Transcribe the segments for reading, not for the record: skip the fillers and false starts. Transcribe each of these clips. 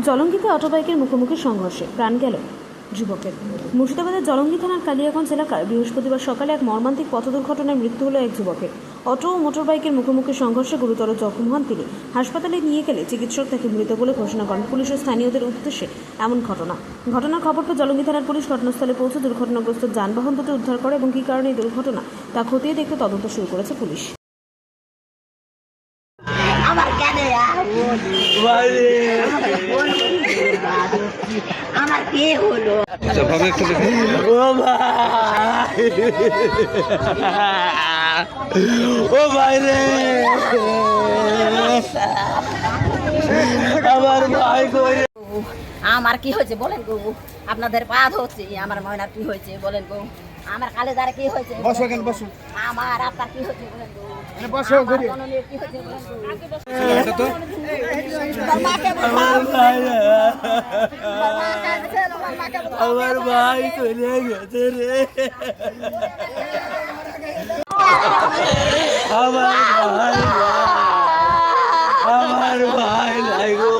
জলঙ্গিতে অটোবাইকের মুখোমুখি সংঘর্ষে প্রাণ গেল যুবকের। মুর্শিদাবাদের জলঙ্গি থানার কালিয়াগঞ্জ এলাকায় বৃহস্পতিবার সকালে এক মর্মান্তিক পথ দুর্ঘটনায় মৃত্যু হল এক যুবকের। অটো ও মোটরবাইকের মুখোমুখি সংঘর্ষে গুরুতর জখম হন তিনি। হাসপাতালে নিয়ে গেলে চিকিৎসক তাকে মৃত বলে ঘোষণা করেন। পুলিশ ও স্থানীয়দের উদ্দেশ্যে এমন ঘটনার খবর পেয়ে জলঙ্গি থানার পুলিশ ঘটনাস্থলে পৌঁছে দুর্ঘটনাগ্রস্ত যানবাহন দুটি উদ্ধার করে এবং কী কারণে এই দুর্ঘটনা তা খতিয়ে দেখতে তদন্ত শুরু করেছে পুলিশ। আমার কেন আমার কি হলো? ও ভাই রে, আমার ভাই কই? আমার কি হয়েছে বলেন গো? আপনাদের পাদ হচ্ছে, আমার ময়নার কি হয়েছে বলেন গো? আমার কালেদার কি হয়েছে? বসো কেন, বসো। আমার আপনার কি হয়েছে বলেন গো? বসো ঘুরে। জননীর কি হয়েছে বলেন গো? আমার ভাই চলে গেছে রে, আমার ভাই নাই গো,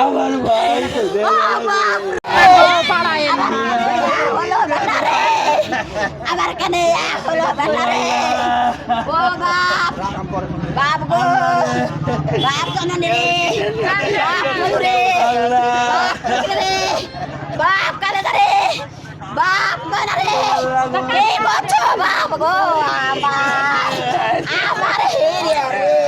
আমার ভাই চলে আমার কেন হলো বেটারে? ও বাপ, বাপ গো, বাপ জননী রে, বাপ রে, বাপ কালেদারে, বাপ ময়নারে, এই বছর বাপ গো আমার, আমার হেরে রে।